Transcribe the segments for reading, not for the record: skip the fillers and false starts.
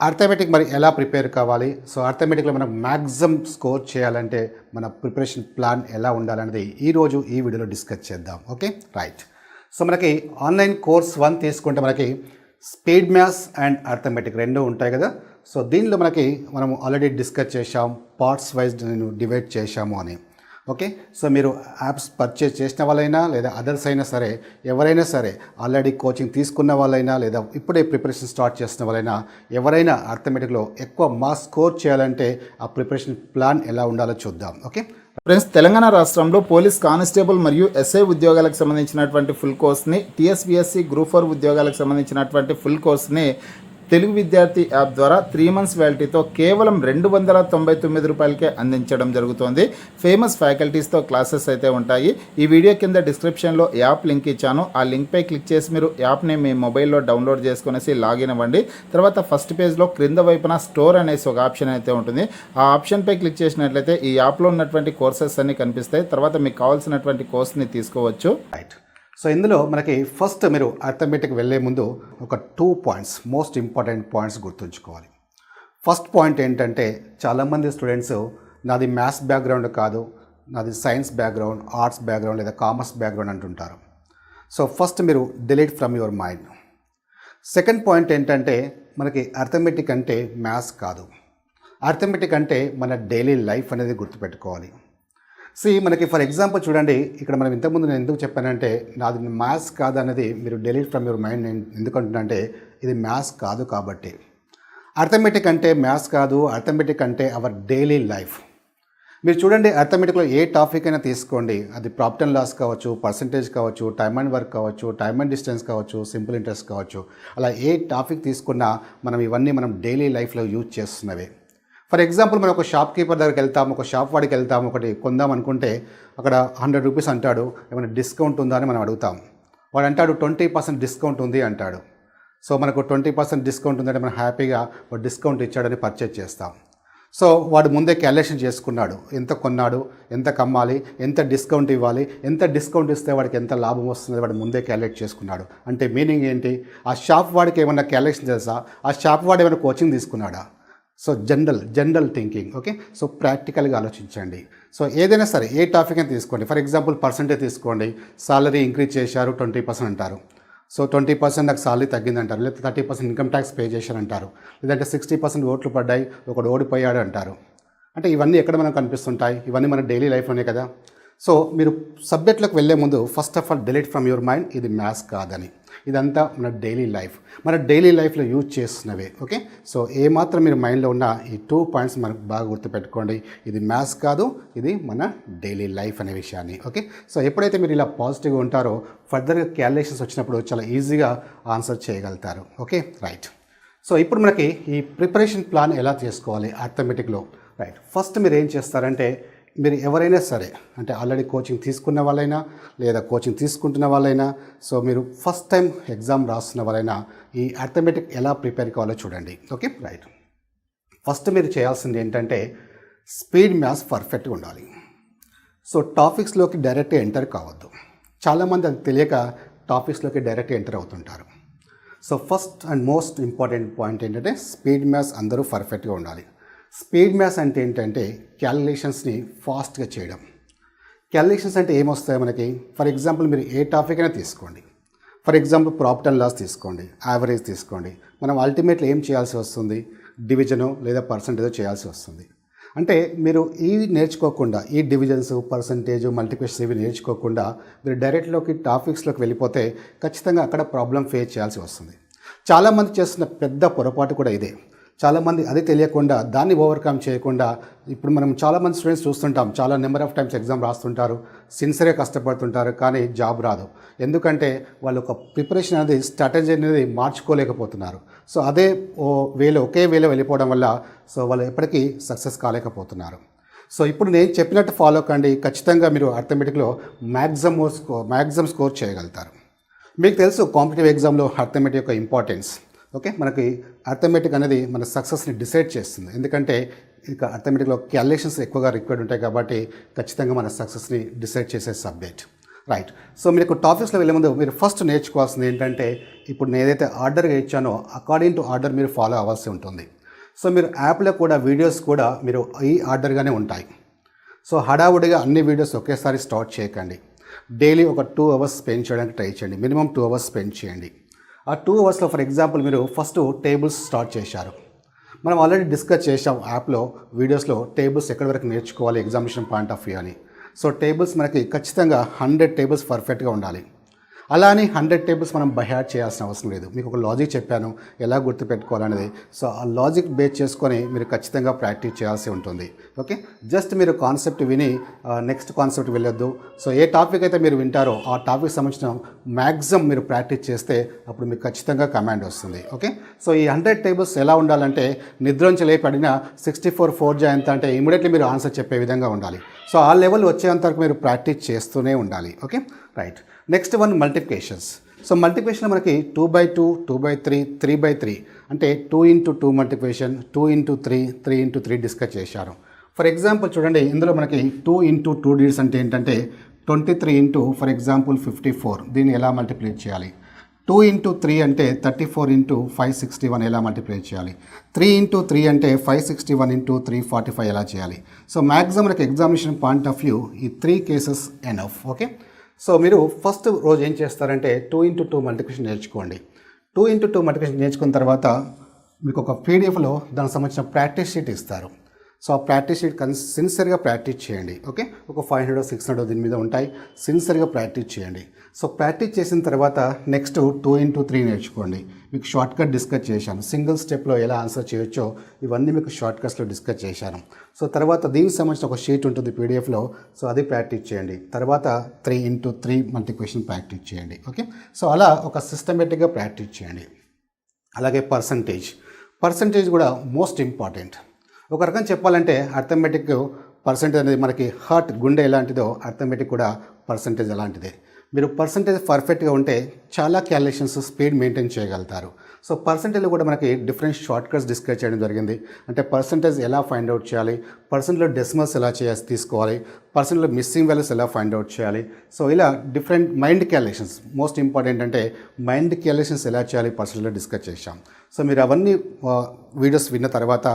Arithmetic మరి ఎలా prepare కావాలి? సో అర్థమెటిక్‌లో మనం మాక్సిమం స్కోర్ చేయాలంటే మన ప్రిపరేషన్ ప్లాన్ ఎలా ఉండాలనేది ఈరోజు ఈ వీడియోలో డిస్కస్ చేద్దాం. Okay, right. సో మనకి ఆన్లైన్ కోర్స్ 1 తీసుకుంటే మనకి స్పీడ్ మ్యాథ్స్ అండ్ అర్థమెటిక్ రెండు ఉంటాయి కదా. సో దీనిలో మనం ఆల్రెడీ డిస్కస్ చేశాం, పార్ట్స్ వైజ్ నేను డివైడ్ చేశాము అని. ఓకే, సో మీరు యాప్స్ పర్చేజ్ చేసిన వాళ్ళైనా లేదా అదర్స్ అయినా సరే, ఎవరైనా సరే ఆల్రెడీ కోచింగ్ తీసుకున్న వాళ్ళైనా లేదా ఇప్పుడే ప్రిపరేషన్ స్టార్ట్ చేసిన వాళ్ళైనా ఎవరైనా అర్థమెటిక్లో ఎక్కువ మార్క్స్ స్కోర్ చేయాలంటే ఆ ప్రిపరేషన్ ప్లాన్ ఎలా ఉండాలో చూద్దాం. ఓకే ఫ్రెండ్స్, తెలంగాణ రాష్ట్రంలో పోలీస్ కానిస్టేబుల్ మరియు ఎస్ఐ ఉద్యోగాలకు సంబంధించినటువంటి ఫుల్ కోర్స్ని, టీఎస్పీఎస్సీ గ్రూప్ 4 ఉద్యోగాలకు సంబంధించినటువంటి ఫుల్ కోర్స్ని తెలుగు విద్యార్థి యాప్ ద్వారా 3 months వ్యాలిటీతో కేవలం 299 రూపాయలకే అందించడం జరుగుతుంది. ఫేమస్ ఫ్యాకల్టీస్తో క్లాసెస్ అయితే ఉంటాయి. ఈ వీడియో కింద డిస్క్రిప్షన్లో యాప్ లింక్ ఇచ్చాను. ఆ లింక్పై క్లిక్ చేసి మీరు యాప్ని మీ మొబైల్లో డౌన్లోడ్ చేసుకునేసి లాగిన్ అవ్వండి. తర్వాత ఫస్ట్ పేజ్లో క్రింద వైపున స్టోర్ అనేసి ఒక ఆప్షన్ అయితే ఉంటుంది. ఆ ఆప్షన్పై క్లిక్ చేసినట్లయితే ఈ యాప్లో ఉన్నటువంటి కోర్సెస్ అన్నీ కనిపిస్తాయి. తర్వాత మీకు కావాల్సినటువంటి కోర్స్ని తీసుకోవచ్చు. రైట్. సో ఇందులో మనకి ఫస్ట్ మీరు అర్థమెటిక్ వెళ్ళే ముందు ఒక 2 points మోస్ట్ ఇంపార్టెంట్ పాయింట్స్ గుర్తుంచుకోవాలి. ఫస్ట్ పాయింట్ ఏంటంటే చాలామంది స్టూడెంట్స్ నాది మ్యాథ్స్ బ్యాక్గ్రౌండ్ కాదు, నాది సైన్స్ బ్యాక్గ్రౌండ్, ఆర్ట్స్ బ్యాక్గ్రౌండ్ లేదా కామర్స్ బ్యాక్గ్రౌండ్ అంటుంటారు. సో ఫస్ట్ మీరు delete from your mind. Second point ఏంటంటే మనకి అర్థమెటిక్ అంటే మ్యాథ్స్ కాదు, అర్థమెటిక్ అంటే మన డైలీ లైఫ్ అనేది గుర్తుపెట్టుకోవాలి. మనకి ఫర్ ఎగ్జాంపుల్ చూడండి, ఇక్కడ మనం ఇంతకుముందు నేను ఎందుకు చెప్పానంటే నాది మ్యాథ్స్ కాదు అనేది మీరు డిలీట్ ఫ్రమ్ యువర్ మైండ్. నేను ఎందుకంటున్నానంటే ఇది మ్యాథ్స్ కాదు కాబట్టి. అర్థమెటిక్ అంటే మ్యాథ్స్ కాదు, అర్థమెటిక్ అంటే అవర్ డైలీ లైఫ్. మీరు చూడండి, అర్థమెటిక్లో ఏ టాపిక్ అయినా తీసుకోండి, అది ప్రాఫిట్ అండ్ లాస్ కావచ్చు, పర్సంటేజ్ కావచ్చు, టైమ్ అండ్ వర్క్ కావచ్చు, టైమ్ అండ్ డిస్టెన్స్ కావచ్చు, సింపుల్ ఇంట్రెస్ట్ కావచ్చు, అలా ఏ టాపిక్ తీసుకున్నా ఇవన్నీ మనం డైలీ లైఫ్లో యూజ్ చేస్తున్నవే. ఫర్ ఎగ్జాంపుల్ మనం ఒక షాప్ కీపర్ దగ్గరికి వెళ్తాము, ఒక షాప్ వాడికి వెళ్తాము, ఒకటి కొందాం అనుకుంటే అక్కడ 100 రూపీస్ అంటాడు. ఏమైనా డిస్కౌంట్ ఉందా అని మనం అడుగుతాం. వాడు అంటాడు 20% డిస్కౌంట్ ఉంది అంటాడు. సో మనకు 20% డిస్కౌంట్ ఉందంటే మనం హ్యాపీగా వాడు డిస్కౌంట్ ఇచ్చాడని పర్చేజ్ చేస్తాం. సో వాడు ముందే క్యాలిక్యులేషన్ చేసుకున్నాడు, ఎంత కొన్నాడు, ఎంత కమ్మాలి, ఎంత డిస్కౌంట్ ఇవ్వాలి, ఎంత డిస్కౌంట్ ఇస్తే వాడికి ఎంత లాభం వస్తుంది, వాడు ముందే క్యాలిక్యులేట్ చేసుకున్నాడు. అంటే మీనింగ్ ఏంటి? ఆ షాప్ వాడికి ఏమన్నా క్యాలిక్యులేషన్ తెలుసా? ఆ షాప్ వాడు ఏమైనా కోచింగ్ తీసుకున్నాడా? So general thinking. Okay, so ప్రాక్టికల్గా ఆలోచించండి. సో ఏదైనా సరే ఏ టాపిక్ అయినా తీసుకోండి. ఫర్ ఎగ్జాంపుల్ పర్సంటేజ్ తీసుకోండి. సాలరీ ఇంక్రీజ్ చేశారు 20% అంటారు. సో 20% నాకు సాలరీ తగ్గిందంటారు, లేదా 30% ఇన్కమ్ ట్యాక్స్ పే చేశారంటారు, లేదంటే 60% ఓట్లు పడ్డాయి, ఒకడు ఓడిపోయాడు అంటారు. అంటే ఇవన్నీ ఎక్కడ మనకు కనిపిస్తుంటాయి? ఇవన్నీ మన డైలీ లైఫ్లోనే కదా. సో మీరు సబ్జెక్ట్లోకి వెళ్ళే ముందు first of all delete from your mind ఇది మ్యాథ్స్ కాదని. ఇదంతా మన డైలీ లైఫ్, మన డైలీ లైఫ్లో యూజ్ చేస్తున్నవే. ఓకే, సో ఏమాత్రం మీరు మైండ్లో ఉన్న ఈ 2 points మనకు బాగా గుర్తుపెట్టుకోండి. ఇది మ్యాథ్స్ కాదు, ఇది మన డైలీ లైఫ్ అనే విషయాన్ని. ఓకే, సో ఎప్పుడైతే మీరు ఇలా పాజిటివ్గా ఉంటారో ఫర్దర్గా క్యాలిక్యులేషన్స్ వచ్చినప్పుడు చాలా ఈజీగా ఆన్సర్ చేయగలుగుతారు. Okay, right. సో ఇప్పుడు మనకి ఈ ప్రిపరేషన్ ప్లాన్ ఎలా చేసుకోవాలి అర్థమెటిక్లో? రైట్, ఫస్ట్ మీరు ఏం చేస్తారంటే, మీరు ఎవరైనా సరే, అంటే ఆల్రెడీ కోచింగ్ తీసుకున్న వాళ్ళైనా లేదా కోచింగ్ తీసుకుంటున్న వాళ్ళైనా, సో మీరు ఫస్ట్ టైం ఎగ్జామ్ రాస్తున్న వాళ్ళైనా ఈ అర్థమెటిక్ ఎలా ప్రిపేర్ కావాలో చూడండి. Okay, right. ఫస్ట్ మీరు చేయాల్సింది ఏంటంటే స్పీడ్ మ్యాథ్స్ పర్ఫెక్ట్గా ఉండాలి. సో టాపిక్స్లోకి డైరెక్ట్గా ఎంటర్ కావద్దు. చాలామంది అది తెలియక టాపిక్స్లోకి డైరెక్ట్గా ఎంటర్ అవుతుంటారు. So first and most important point ఏంటంటే స్పీడ్ మ్యాథ్స్ అందరూ పర్ఫెక్ట్గా ఉండాలి. స్పీడ్ మ్యాథ్స్ అంటే ఏంటంటే క్యాలిక్యులేషన్స్ని ఫాస్ట్గా చేయడం. క్యాలిక్యులేషన్స్ అంటే ఏమొస్తాయి మనకి? ఫర్ ఎగ్జాంపుల్ మీరు ఏ టాపిక్ అయినా తీసుకోండి. For example profit and loss తీసుకోండి, యావరేజ్ తీసుకోండి. మనం అల్టిమేట్లీ ఏం చేయాల్సి వస్తుంది? డివిజనో లేదా పర్సంటేజో చేయాల్సి వస్తుంది. అంటే మీరు ఇవి నేర్చుకోకుండా, ఈ డివిజన్స్, పర్సంటేజ్, మల్టిప్లికేషన్స్ ఇవి నేర్చుకోకుండా మీరు డైరెక్ట్లోకి టాపిక్స్లోకి వెళ్ళిపోతే ఖచ్చితంగా అక్కడ ప్రాబ్లం ఫేస్ చేయాల్సి వస్తుంది. చాలామంది చేస్తున్న పెద్ద పొరపాటు కూడా ఇదే. చాలామంది అది తెలియకుండా, దాన్ని ఓవర్కమ్ చేయకుండా, ఇప్పుడు మనం చాలామంది స్టూడెంట్స్ చూస్తుంటాం, చాలా నెంబర్ ఆఫ్ టైమ్స్ ఎగ్జామ్ రాస్తుంటారు, సిన్సియర్గా కష్టపడుతుంటారు, కానీ జాబ్ రాదు. ఎందుకంటే వాళ్ళు ఒక ప్రిపరేషన్ అనేది, స్ట్రాటజీ అనేది మార్చుకోలేకపోతున్నారు. సో అదే ఒకే వేలో వెళ్ళిపోవడం వల్ల సో వాళ్ళు ఎప్పటికీ సక్సెస్ కాలేకపోతున్నారు. సో ఇప్పుడు నేను చెప్పినట్టు ఫాలో కండి, ఖచ్చితంగా మీరు అర్థమెటిక్లో మ్యాక్సిమం స్కోర్ చేయగలుగుతారు. మీకు తెలుసు కాంపిటేటివ్ ఎగ్జామ్లో అర్థమెటిక్ యొక్క ఇంపార్టెన్స్. ఓకే, మనకి అర్థమెటిక్ అనేది మన సక్సెస్ని డిసైడ్ చేస్తుంది. ఎందుకంటే ఇక అర్థమెటిక్లో క్యాలిక్యులేషన్స్ ఎక్కువగా రిక్వైర్డ్ ఉంటాయి కాబట్టి ఖచ్చితంగా మన సక్సెస్ని డిసైడ్ చేసే సబ్జెక్ట్. రైట్. సో మీకు టాపిక్స్లో వెళ్ళే ముందు మీరు ఫస్ట్ నేర్చుకోవాల్సింది ఏంటంటే, ఇప్పుడు నేను ఏదైతే ఆర్డర్గా ఇచ్చానో అకార్డింగ్ టు ఆర్డర్ మీరు ఫాలో అవ్వాల్సి ఉంటుంది. సో మీరు యాప్లో కూడా వీడియోస్ కూడా మీరు ఈ ఆర్డర్గానే ఉంటాయి. సో హడావుడిగా అన్ని వీడియోస్ ఒకేసారి స్టార్ట్ చేయకండి. డైలీ ఒక 2 అవర్స్ స్పెండ్ చేయడానికి ట్రై చేయండి. మినిమం 2 అవర్స్ స్పెండ్ చేయండి. ఆ 2 అవర్స్లో ఫర్ ఎగ్జాంపుల్ మీరు ఫస్ట్ టేబుల్స్ స్టార్ట్ చేశారు. మనం ఆల్రెడీ డిస్కస్ చేసాం యాప్లో వీడియోస్లో టేబుల్స్ ఎక్కడి వరకు నేర్చుకోవాలి ఎగ్జామినేషన్ పాయింట్ ఆఫ్ వ్యూ అని. సో టేబుల్స్ మనకి ఖచ్చితంగా 100 టేబుల్స్ పర్ఫెక్ట్గా ఉండాలి. అలా అని 100 టేబుల్స్ మనం బై హార్ట్ చేయాల్సిన అవసరం లేదు. మీకు ఒక లాజిక్ చెప్పాను ఎలా గుర్తుపెట్టుకోవాలనేది. సో ఆ లాజిక్ బేస్ చేసుకొని మీరు ఖచ్చితంగా ప్రాక్టీస్ చేయాల్సి ఉంటుంది. ఓకే, జస్ట్ మీరు కాన్సెప్ట్ విని నెక్స్ట్ కాన్సెప్ట్ వెళ్ళొద్దు. సో ఏ టాపిక్ అయితే మీరు వింటారో ఆ టాపిక్ సంబంధించిన మ్యాక్సిమం మీరు ప్రాక్టీస్ చేస్తే అప్పుడు మీకు ఖచ్చితంగా కమాండ్ వస్తుంది. ఓకే, సో ఈ 100 టేబుల్స్ ఎలా ఉండాలంటే నిద్రోంచి లేపడిన 64 4 ఎంత అంటే ఇమీడియట్లీ మీరు ఆన్సర్ చెప్పే విధంగా ఉండాలి. సో ఆ లెవెల్ వచ్చేంత వరకు మీరు ప్రాక్టీస్ చేస్తూనే ఉండాలి. Okay, right. Next one multiplications. So multiplication మనకి 2/2, 2/3, 3/3 అంటే 2 into 2 multiplication, 2 into 3, 3 into 3 discuss చేశారు. ఫర్ ఎగ్జాంపుల్ చూడండి, ఇందులో మనకి 2 into 2 డిజిట్స్ అంటే ఏంటంటే 23 into ఫర్ ఎగ్జాంపుల్ 54. దీన్ని ఎలా మల్టిప్లై చేయాలి? 2 into 3 అంటే 34 into 561 ఎలా మల్టిప్లై చేయాలి? 3 into 3 అంటే 561 into 345 ఎలా చేయాలి? సో మ్యాక్సిమం మనకి ఎగ్జామినేషన్ పాయింట్ ఆఫ్ వ్యూ ఈ 3 కేసెస్ ఎనఫ్. ఓకే, సో మీరు ఫస్ట్ రోజు ఏం చేస్తారంటే 2 into 2 మల్టిప్లికేషన్ నేర్చుకోండి. 2 into 2 మల్టిప్లికేషన్ నేర్చుకున్న తర్వాత మీకు ఒక పీడిఎఫ్లో దానికి సంబంధించిన ప్రాక్టీస్ షీట్ ఇస్తారు. సో ఆ ప్రాక్టీస్ షీట్ సిన్సియర్గా ప్రాక్టీస్ చేయండి. ఓకే, ఒక 500 600 దీని మీద ఉంటాయి. సిన్సియర్గా ప్రాక్టీస్ చేయండి. సో ప్రాక్టీస్ చేసిన తర్వాత నెక్స్ట్ 2 into 3 నేర్చుకోండి. మీకు షార్ట్ కట్ డిస్కస్ చేశాను. సింగిల్ స్టెప్లో ఎలా ఆన్సర్ చేయొచ్చో ఇవన్నీ మీకు షార్ట్ కట్స్లో డిస్కస్ చేశాను. సో తర్వాత దీనికి సంబంధించిన ఒక షీట్ ఉంటుంది పీడిఎఫ్లో. సో అది ప్రాక్టీస్ చేయండి. తర్వాత 3 into 3 మల్టిప్లికేషన్ ప్రాక్టీస్ చేయండి. ఓకే, సో అలా ఒక సిస్టమేటిక్గా ప్రాక్టీస్ చేయండి. అలాగే పర్సంటేజ్ కూడా మోస్ట్ ఇంపార్టెంట్. ఒక రకం చెప్పాలంటే అర్థమెటిక్ పర్సంటేజ్ అనేది మనకి హార్ట్ గుండె ఎలాంటిదో అర్థమెటిక్ కూడా పర్సంటేజ్ అలాంటిదే. మీరు పర్సంటేజ్ పర్ఫెక్ట్గా ఉంటే చాలా క్యాలిక్యులేషన్స్ స్పీడ్ మెయింటైన్ చేయగలుగుతారు. సో పర్సంటేజ్లో కూడా మనకి డిఫరెంట్ షార్ట్ కట్స్ డిస్కస్ చేయడం జరిగింది. అంటే పర్సంటేజ్ ఎలా ఫైండ్ అవుట్ చేయాలి, పర్సెంట్లో డెసిమల్స్ ఎలా తీసుకోవాలి, పర్సెంట్లో మిస్సింగ్ వాల్యూస్ ఎలా ఫైండ్ అవుట్ చేయాలి. సో ఇలా different mind calculations most important అంటే మైండ్ క్యాలిక్యులేషన్స్ ఎలా చేయాలి పర్సెంట్లో డిస్కస్ చేశాం. సో మీరు అవన్నీ వీడియోస్ విన్న తర్వాత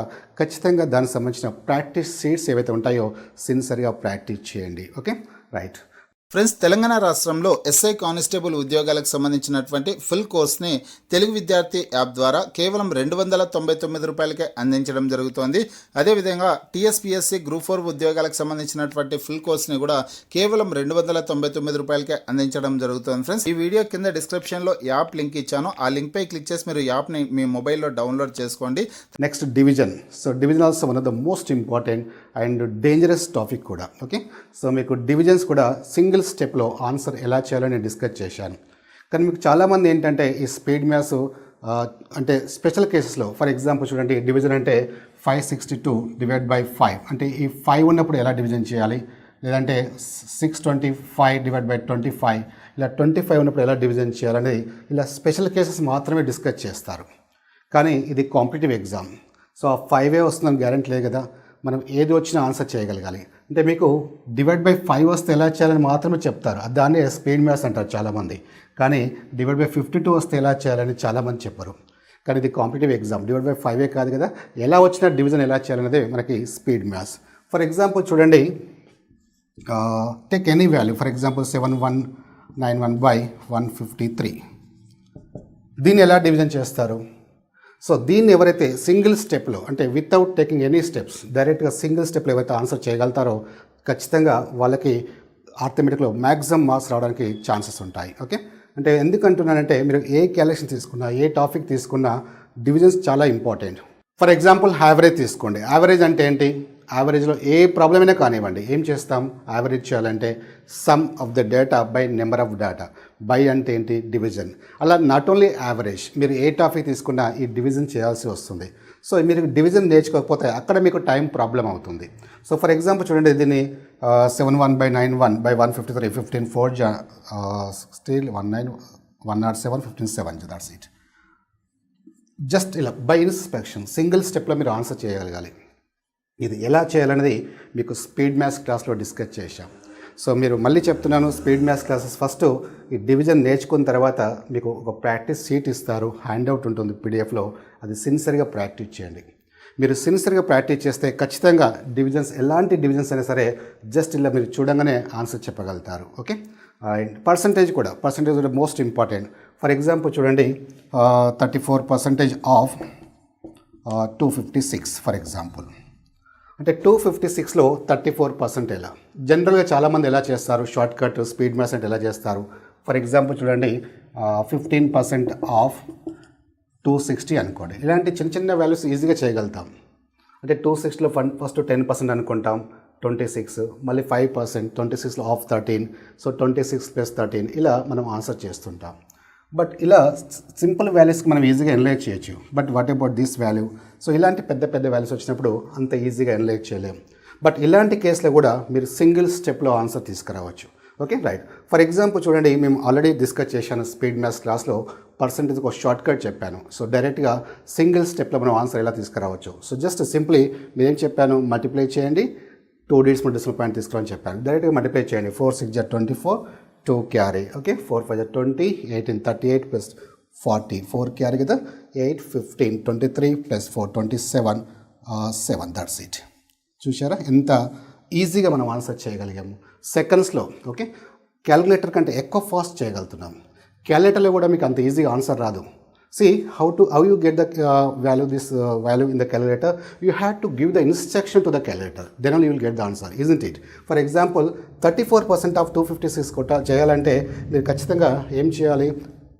ఖచ్చితంగా దానికి సంబంధించిన ప్రాక్టీస్ షీట్స్ ఏవైతే ఉంటాయో సిన్సియర్గా ప్రాక్టీస్ చేయండి. Okay, right. ఫ్రెండ్స్, తెలంగాణ రాష్ట్రంలో ఎస్ఐ కానిస్టేబుల్ ఉద్యోగాలకు సంబంధించినటువంటి ఫుల్ కోర్స్ని తెలుగు విద్యార్థి యాప్ ద్వారా కేవలం 299 రూపాయలకే అందించడం జరుగుతోంది. అదేవిధంగా టీఎస్పీఎస్సీ గ్రూప్ 4 ఉద్యోగాలకు సంబంధించినటువంటి ఫుల్ కోర్స్ని కూడా కేవలం 299 రూపాయలకే అందించడం జరుగుతుంది. ఫ్రెండ్స్, ఈ వీడియో కింద డిస్క్రిప్షన్లో యాప్ లింక్ ఇచ్చాను. ఆ లింక్పై క్లిక్ చేసి మీరు యాప్ని మీ మొబైల్లో డౌన్లోడ్ చేసుకోండి. Next division. So division also one of the most important and dangerous topic కూడా. ఓకే, సో మీకు డివిజన్స్ కూడా సింగిల్ స్టెప్లో ఆన్సర్ ఎలా చేయాలో నేను డిస్కస్ చేశాను. కానీ మీకు చాలామంది ఏంటంటే ఈ స్పీడ్ మ్యాథ్స్ అంటే స్పెషల్ కేసెస్లో ఫర్ ఎగ్జాంపుల్ చూడండి, డివిజన్ అంటే 562 డివైడ్ బై 5 అంటే ఈ 5 ఉన్నప్పుడు ఎలా డివిజన్ చేయాలి, లేదంటే 625 డివైడ్ బై 25 ఇలా 25 ఉన్నప్పుడు ఎలా డివిజన్ చేయాలనేది ఇలా స్పెషల్ కేసెస్ మాత్రమే డిస్కస్ చేస్తారు. కానీ ఇది కాంపిటేటివ్ ఎగ్జామ్. సో ఆ 5 వస్తుందని గ్యారెంటీ లేదు కదా. మనం ఏది వచ్చినా ఆన్సర్ చేయగలగాలి. అంటే మీకు డివైడ్ బై 5 వస్తే ఎలా చేయాలని మాత్రమే చెప్తారు. దాన్ని స్పీడ్ మ్యాథ్స్ అంటారు చాలామంది. కానీ డివైడ్ బై 52 వస్తే ఎలా చేయాలని చాలామంది చెప్పరు. కానీ ఇది కాంపిటేటివ్ ఎగ్జామ్. డివైడ్ బై 5 కాదు కదా, ఎలా వచ్చినా డివిజన్ ఎలా చేయాలనేది మనకి స్పీడ్ మ్యాథ్స్. ఫర్ ఎగ్జాంపుల్ చూడండి, take any value. For example 7191 by 153. దీన్ని ఎలా డివిజన్ చేస్తారు? సో దీన్ని ఎవరైతే సింగిల్ స్టెప్లో అంటే వితౌట్ టేకింగ్ ఎనీ స్టెప్స్ డైరెక్ట్గా సింగిల్ స్టెప్లో ఎవరైతే ఆన్సర్ చేయగలుగుతారో ఖచ్చితంగా వాళ్ళకి ఆర్థమెటిక్లో మ్యాక్సిమం మార్క్స్ రావడానికి ఛాన్సెస్ ఉంటాయి. ఓకే, అంటే ఎందుకంటున్నానంటే మీరు ఏ క్యాలిక్యులేషన్ తీసుకున్నా ఏ టాపిక్ తీసుకున్నా డివిజన్స్ చాలా ఇంపార్టెంట్. ఫర్ ఎగ్జాంపుల్ యావరేజ్ తీసుకోండి. యావరేజ్ అంటే ఏంటి? యావరేజ్లో ఏ ప్రాబ్లం అయినా కానివ్వండి, ఏం చేస్తాం? యావరేజ్ చేయాలంటే some of the data by number of data. By అంటే ఏంటి? డివిజన్. అలా నాట్ ఓన్లీ యావరేజ్, మీరు ఏ టాపిక్ తీసుకున్నా ఈ డివిజన్ చేయాల్సి వస్తుంది. సో మీరు డివిజన్ నేర్చుకోకపోతే అక్కడ మీకు టైం ప్రాబ్లం అవుతుంది. సో ఫర్ ఎగ్జాంపుల్ చూడండి, దీన్ని 71 by 91 by 153 15 4 still 19 107 15 7 that's it. Just ఇలా బై ఇన్స్పెక్షన్ సింగిల్ స్టెప్లో మీరు ఆన్సర్ చేయగలగాలి. ఇది ఎలా చేయాలనేది మీకు స్పీడ్ మ్యాథ్స్ క్లాస్లో డిస్కస్ చేశాం. సో మీరు మళ్ళీ చెప్తున్నాను, స్పీడ్ మ్యాథ్స్ క్లాసెస్ ఫస్ట్ ఈ డివిజన్ నేర్చుకున్న తర్వాత మీకు ఒక ప్రాక్టీస్ షీట్ ఇస్తారు, హ్యాండ్అవుట్ ఉంటుంది పీడిఎఫ్లో. అది సిన్సియర్గా ప్రాక్టీస్ చేయండి. మీరు సిన్సియర్గా ప్రాక్టీస్ చేస్తే ఖచ్చితంగా డివిజన్స్, ఎలాంటి డివిజన్స్ అయినా సరే జస్ట్ ఇలా మీరు చూడంగానే ఆన్సర్ చెప్పగలుగుతారు. ఓకే, అండ్ పర్సంటేజ్ కూడా మోస్ట్ ఇంపార్టెంట్. ఫర్ ఎగ్జాంపుల్ చూడండి, 34% ఆఫ్ 256 ఫర్ ఎగ్జాంపుల్. అంటే 256లో 34% ఎలా? జనరల్గా చాలామంది ఎలా చేస్తారు, షార్ట్ కట్ స్పీడ్ మ్యాథ్స్ అంటే ఎలా చేస్తారు? ఫర్ ఎగ్జాంపుల్ చూడండి, 15% ఆఫ్ 260 అనుకోండి. ఇలాంటి చిన్న చిన్న వాల్యూస్ ఈజీగా చేయగలుగుతాం. అంటే 260లో ఫస్ట్ 10% అనుకుంటాం, 26, మళ్ళీ 5%, 26లో ఆఫ్ 13, సో 26 + 13 ఇలా మనం ఆన్సర్ చేస్తుంటాం. బట్ ఇలా సింపుల్ వాల్యూస్కి మనం ఈజీగా ఎనలైజ్ చేయొచ్చు. But what about this value? So ఇలాంటి పెద్ద పెద్ద వాల్యూస్ వచ్చినప్పుడు అంత ఈజీగా ఎనలైజ్ చేయలేము. బట్ ఇలాంటి కేసులో కూడా మీరు సింగిల్ స్టెప్లో ఆన్సర్ తీసుకురావచ్చు. Okay, right. ఫర్ ఎగ్జాంపుల్ చూడండి, మేము ఆల్రెడీ డిస్కస్ చేశాను స్పీడ్ మ్యాథ్స్ క్లాస్లో, పర్సంటేజ్కి ఒక షార్ట్ కట్ చెప్పాను. సో డైరెక్ట్గా సింగిల్ స్టెప్లో మనం ఆన్సర్ ఎలా తీసుకురావచ్చు? సో జస్ట్ సింప్లీ మీరేం చెప్పాను, మల్టిప్లై చేయండి, 2 డిజిట్స్ డెసిమల్ పాయింట్ తీసుకురావని చెప్పాను. డైరెక్ట్గా మల్టిప్లై చేయండి. 4 6 = 24, 2 క్యారీ. ఓకే, 4 5 = 20, 18 38 + 40, 4 క్యారీ కదా, 8 15 23 + 4 27, 7. That's it. చూసారా ఎంత ఈజీగా మనం ఆన్సర్ చేయగలిగాము సెకండ్స్లో. ఓకే, క్యాలిక్యులేటర్ కంటే ఎక్కువ ఫాస్ట్ చేయగలుగుతున్నాం. క్యాలిక్యులేటర్లో కూడా మీకు అంత ఈజీగా ఆన్సర్ రాదు. See how you get the value in the calculator. You have to give the instruction to the calculator, then only you will get the answer, isn't it? For example, 34% of 256 కొట్ట చేయాలంటే మీరు ఖచ్చితంగా ఏం చేయాలి,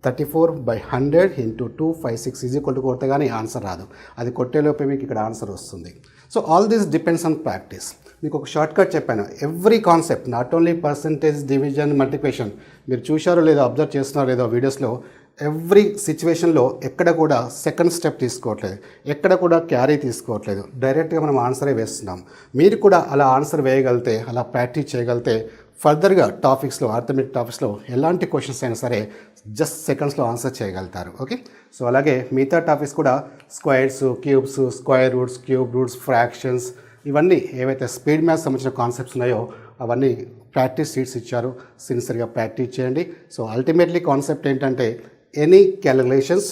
34/100 × 256 కొడితే కానీ answer రాదు. అది కొట్టేలోపే మీకు ఇక్కడ ఆన్సర్ వస్తుంది. So all this depends on practice. మీకు ఒక షార్ట్ కట్ చెప్పాను. Every concept, not only percentage, division, multiplication, మీరు చూశారో లేదో, అబ్జర్వ్ చేస్తున్నారో లేదో వీడియోస్లో, ఎవ్రీ సిచ్యువేషన్లో ఎక్కడ కూడా సెకండ్ స్టెప్ తీసుకోవట్లేదు, ఎక్కడ కూడా క్యారీ తీసుకోవట్లేదు, డైరెక్ట్గా మనం ఆన్సరే వేస్తున్నాం. మీరు కూడా అలా ఆన్సర్ వేయగలిగితే, అలా ప్రాక్టీస్ చేయగలిగితే ఫర్దర్గా టాపిక్స్లో, అర్థమెటిక్ టాపిక్స్లో ఎలాంటి క్వశ్చన్స్ అయినా సరే జస్ట్ సెకండ్స్లో ఆన్సర్ చేయగలుగుతారు. ఓకే, సో అలాగే మిగతా టాపిక్స్ కూడా squares, cubes, square roots, cube roots, fractions, ఇవన్నీ ఏవైతే స్పీడ్ మ్యాథ్స్ సంబంధించిన కాన్సెప్ట్స్ ఉన్నాయో అవన్నీ ప్రాక్టీస్ షీట్స్ ఇచ్చారు. సిన్సియర్గా ప్రాక్టీస్ చేయండి. సో అల్టిమేట్లీ కాన్సెప్ట్ ఏంటంటే, ఎనీ క్యాలిక్యులేషన్స్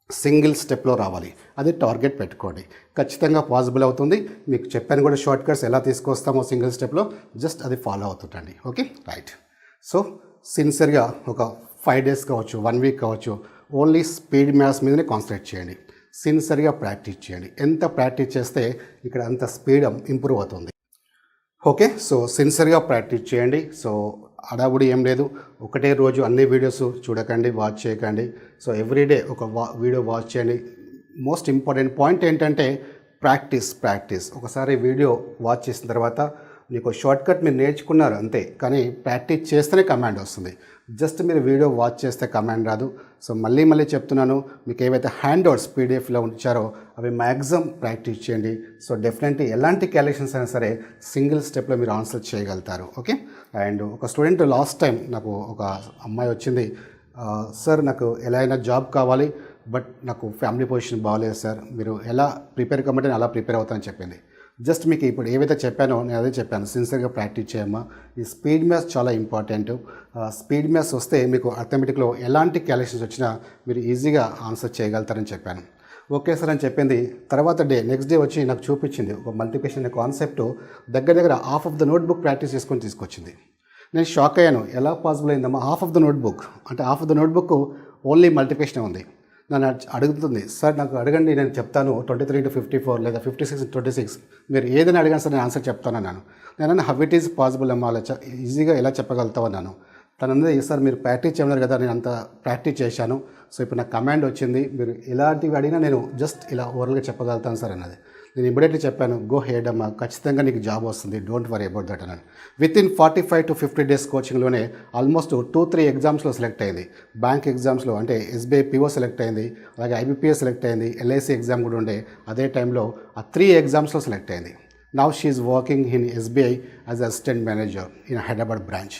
సింగిల్ స్టెప్లో రావాలి. అది టార్గెట్ పెట్టుకోండి. ఖచ్చితంగా పాసిబుల్ అవుతుంది. మీకు చెప్పాను కూడా షార్ట్ కట్స్ ఎలా తీసుకొస్తామో సింగిల్ స్టెప్లో, జస్ట్ అది ఫాలో అవుతుంటండి. Okay, right. సో సిన్సియర్గా ఒక 5 days కావచ్చు, 1 week కావచ్చు, ఓన్లీ స్పీడ్ మ్యాథ్స్ మీదనే కాన్సన్ట్రేట్ చేయండి. సిన్సియర్గా ప్రాక్టీస్ చేయండి. ఎంత ప్రాక్టీస్ చేస్తే ఇక్కడ అంత స్పీడ్ ఇంప్రూవ్ అవుతుంది. ఓకే, సో సిన్సియర్గా ప్రాక్టీస్ చేయండి. సో అడావుడి ఏం లేదు, ఒకటే రోజు అన్ని వీడియోస్ చూడకండి, వాచ్ చేయకండి. సో ఎవ్రీడే ఒక వీడియో వాచ్ చేయండి. మోస్ట్ ఇంపార్టెంట్ పాయింట్ ఏంటంటే ప్రాక్టీస్. ఒకసారి వీడియో వాచ్ చేసిన తర్వాత మీకు షార్ట్ కట్ మీరు నేర్చుకున్నారు అంతే, కానీ ప్రాక్టీస్ చేస్తేనే కమాండ్ వస్తుంది. జస్ట్ మీరు వీడియో వాచ్ చేస్తే కమాండ్ రాదు. సో మళ్ళీ చెప్తున్నాను, మీకు ఏవైతే హ్యాండ్అవుట్స్ పీడిఎఫ్లో ఉంచారో అవి మ్యాక్సిమం ప్రాక్టీస్ చేయండి. సో డెఫినెట్లీ ఎలాంటి క్యాలిక్యులేషన్స్ అయినా సరే సింగిల్ స్టెప్లో మీరు ఆన్సర్ చేయగలుగుతారు. ఓకే, అండ్ ఒక స్టూడెంట్ లాస్ట్ టైం నాకు ఒక అమ్మాయి వచ్చింది, సార్ నాకు ఎలా అయినా జాబ్ కావాలి, బట్ నాకు ఫ్యామిలీ పొజిషన్ బాగాలేదు సార్, మీరు ఎలా ప్రిపేర్ కమ్మంటే నేను అలా ప్రిపేర్ అవుతానని చెప్పింది. జస్ట్ మీకు ఇప్పుడు ఏవైతే చెప్పానో నేను అదే చెప్పాను, సిన్సియర్గా ప్రాక్టీస్ చేయమ్మా. ఈ స్పీడ్ మ్యాథ్స్ చాలా ఇంపార్టెంట్. స్పీడ్ మ్యాథ్స్ వస్తే మీకు అర్థమెటిక్లో ఎలాంటి క్యాలిక్యులేషన్స్ వచ్చినా మీరు ఈజీగా ఆన్సర్ చేయగలుగుతారని చెప్పాను. ఓకే సార్ అని చెప్పింది. తర్వాత నెక్స్ట్ డే వచ్చి నాకు చూపించింది ఒక మల్టిప్లికేషన్ కాన్సెప్ట్, దగ్గర half of the notebook practice చేసుకొని తీసుకొచ్చింది. నేను షాక్ అయ్యాను, ఎలా పాసిబుల్ అయిందమ్మా, హాఫ్ ఆఫ్ ద నోట్బుక్ అంటే half of the notebook only multiplication ఉంది. నన్ను అడుగుతుంది, సార్ నాకు అడగండి నేను చెప్తాను 23 × 54 లేదా 56 × 26, మీరు ఏదైనా అడిగాను సార్ నేను ఆన్సర్ చెప్తాను అన్నాను. నేను హౌ ఇట్ ఈజ్ పాసిబుల్ అమ్మా, అలా ఈజీగా ఎలా చెప్పగలుగుతావు అన్నాను. తను అన్నది, సార్ మీరు ప్రాక్టీస్ చేయమన్నారు కదా, నేను అంత ప్రాక్టీస్ చేశాను, సో ఇప్పుడు నాకు కమాండ్ వచ్చింది, మీరు ఎలాంటివి అడిగినా నేను జస్ట్ ఇలా ఓవరాల్గా చెప్పగలుగుతాను సార్ అన్నది. నేను ఇమ్మీడియట్లీ చెప్పాను, గో హెడ్ అమ్మా, ఖచ్చితంగా నీకు జాబ్ వస్తుంది, డోంట్ వరీ అబౌట్ దట్ అన్నాను. వితిన్ 45 to 50 days కోచింగ్లోనే ఆల్మోస్ట్ 2-3 ఎగ్జామ్స్లో సెలెక్ట్ అయింది. బ్యాంక్ ఎగ్జామ్స్లో అంటే ఎస్బీఐ పిఓ సెలెక్ట్ అయింది, అలాగే ఐబీపీఎస్ సెలెక్ట్ అయింది, ఎల్ఐసి ఎగ్జామ్ కూడా ఉండే అదే టైంలో ఆ 3 ఎగ్జామ్స్లో సెలెక్ట్ అయింది. Now she is working in SBI as assistant manager in Hyderabad branch.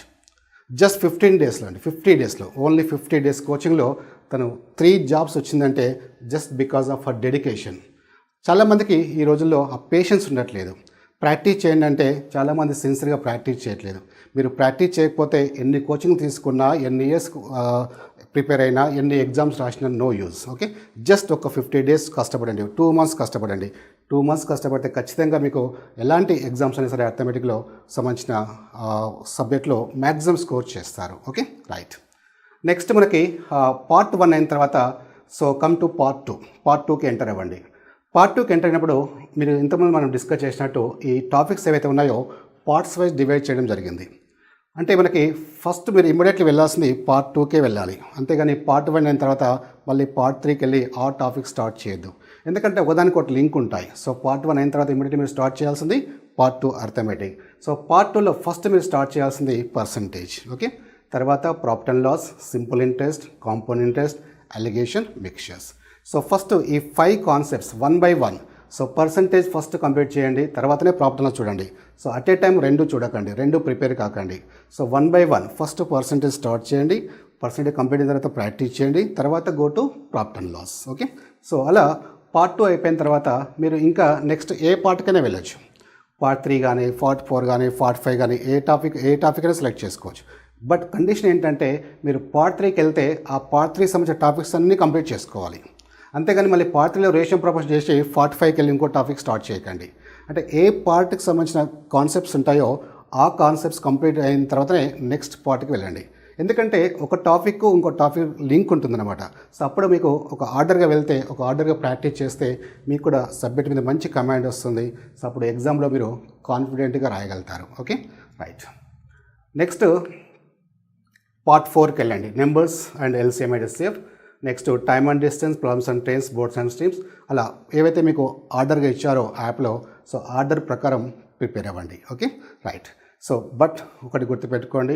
Just 15 daysలో అండి, 50 daysలో, ఓన్లీ 50 days కోచింగ్లో తను 3 jobs వచ్చిందంటే just because of her dedication. చాలామందికి ఈ రోజుల్లో ఆ పేషెన్స్ ఉండట్లేదు. ప్రాక్టీస్ చేయండి అంటే చాలామంది సిన్సియర్గా ప్రాక్టీస్ చేయట్లేదు. మీరు ప్రాక్టీస్ చేయకపోతే ఎన్ని కోచింగ్ తీసుకున్నా, ఎన్ని ఇయర్స్ ప్రిపేర్ అయినా, ఎన్ని ఎగ్జామ్స్ రాసినా నో యూజ్. ఓకే, జస్ట్ ఒక 50 days కష్టపడండి, 2 months కష్టపడండి. 2 months కష్టపడితే ఖచ్చితంగా మీకు ఎలాంటి ఎగ్జామ్స్ అయినా సరే అర్థమెటిక్లో సంబంధించిన సబ్జెక్ట్లో మ్యాక్సిమం స్కోర్ చేస్తారు. Okay, right. నెక్స్ట్ మనకి పార్ట్ 1 అయిన తర్వాత so come to part 2. Part 2కి ఎంటర్ అవ్వండి. పార్ట్ 2కి ఎంటర్ అయినప్పుడు మీరు ఇంతకుముందు మనం డిస్కస్ చేసినట్టు ఈ టాపిక్స్ ఏవైతే ఉన్నాయో పార్ట్స్ వైజ్ డివైడ్ చేయడం జరిగింది. అంటే మనకి ఫస్ట్ మీరు ఇమ్మీడియట్లీ వెళ్ళాల్సింది పార్ట్ 2కే వెళ్ళాలి. అంతేగాని పార్ట్ 1 అయిన తర్వాత మళ్ళీ పార్ట్ 3కి వెళ్ళి ఆ టాపిక్ స్టార్ట్ చేయొద్దు. ఎందుకంటే ఒకదానికి ఒకటి లింక్ ఉంటాయి. సో పార్ట్ 1 అయిన తర్వాత ఇమ్మీడియట్లీ మీరు స్టార్ట్ చేయాల్సింది పార్ట్ 2 అర్థమెటిక్. సో పార్ట్ 2లో ఫస్ట్ మీరు స్టార్ట్ చేయాల్సింది పర్సంటేజ్. ఓకే, తర్వాత profit and loss, simple interest, compound interest, alligation, mixtures. So first ఈ 5 concepts 1 by 1. So percentage first complete చేయండి, తర్వాతనే ప్రాఫిట్ అండ్ లాస్ చూడండి. సో అట్ ఏ టైం 2 చూడకండి, 2 prepare కాకండి. So 1 by 1 first percentage start చేయండి, percentage complete అయిన తర్వాత practice చేయండి, తర్వాత go to profit and loss. Okay, so అలా పార్ట్ 2 అయిపోయిన తర్వాత మీరు ఇంకా నెక్స్ట్ ఏ పార్ట్కైనా వెళ్ళొచ్చు. పార్ట్ 3 కానీ, పార్ట్ 4 కానీ, పార్ట్ 5 కానీ ఏ టాపిక్ అయినా సెలెక్ట్ చేసుకోవచ్చు. బట్ కండిషన్ ఏంటంటే మీరు పార్ట్ 3కి వెళ్తే ఆ పార్ట్ 3 సంబంధించిన టాపిక్స్ అన్నీ కంప్లీట్ చేసుకోవాలి. అంతేగాని మళ్ళీ పార్ట్ 3లో రేషియో ప్రపోర్షన్ చేసి 45కి వెళ్ళి ఇంకో టాపిక్ స్టార్ట్ చేయకండి. అంటే ఏ పార్ట్కి సంబంధించిన కాన్సెప్ట్స్ ఉంటాయో ఆ కాన్సెప్ట్స్ కంప్లీట్ అయిన తర్వాతనే నెక్స్ట్ పార్ట్కి వెళ్ళండి. ఎందుకంటే ఒక టాపిక్ ఇంకో టాపిక్ లింక్ ఉంటుందన్నమాట. సో అప్పుడు మీకు ఒక ఆర్డర్గా వెళ్తే, ఒక ఆర్డర్గా ప్రాక్టీస్ చేస్తే మీకు కూడా సబ్జెక్ట్ మీద మంచి కమాండ్ వస్తుంది. సో అప్పుడు ఎగ్జామ్లో మీరు కాన్ఫిడెంట్గా రాయగలుగుతారు. Okay, right. నెక్స్ట్ పార్ట్ 4కి వెళ్ళండి. Numbers and LCM and SCF. Next time and distance, problems and trains, boards and streams. అలా ఏవైతే మీకు ఆర్డర్గా ఇచ్చారో యాప్లో, సో ఆర్డర్ ప్రకారం ప్రిపేర్ అవ్వండి. Okay, right. సో బట్ ఒకటి గుర్తుపెట్టుకోండి,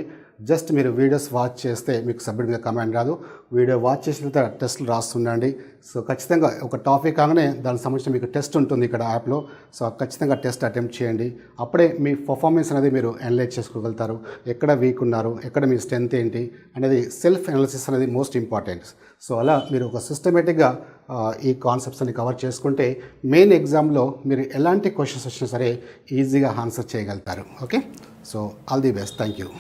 జస్ట్ మీరు వీడియోస్ వాచ్ చేస్తే మీకు సబ్జెక్ట్ మీద కమాండ్ రాదు. వీడియో వాచ్ చేసిన తర్వాత టెస్ట్లు రాస్తుండండి. సో ఖచ్చితంగా ఒక టాపిక్ కాగానే దానికి సంబంధించిన మీకు టెస్ట్ ఉంటుంది ఇక్కడ యాప్లో. సో ఖచ్చితంగా టెస్ట్ అటెంప్ట్ చేయండి. అప్పుడే మీ పర్ఫార్మెన్స్ అనేది మీరు అనలైజ్ చేసుకోగలుగుతారు. ఎక్కడ వీక్ ఉన్నారు, ఎక్కడ మీ స్ట్రెంత్ ఏంటి అనేది సెల్ఫ్ అనాలిసిస్ అనేది మోస్ట్ ఇంపార్టెంట్. సో అలా మీరు ఒక సిస్టమేటిక్గా ఈ కాన్సెప్ట్స్ అన్ని కవర్ చేసుకుంటే మెయిన్ ఎగ్జామ్లో మీరు ఎలాంటి క్వశ్చన్స్ వచ్చినా సరే ఈజీగా ఆన్సర్ చేయగలుగుతారు. Okay, so all the best. Thank you.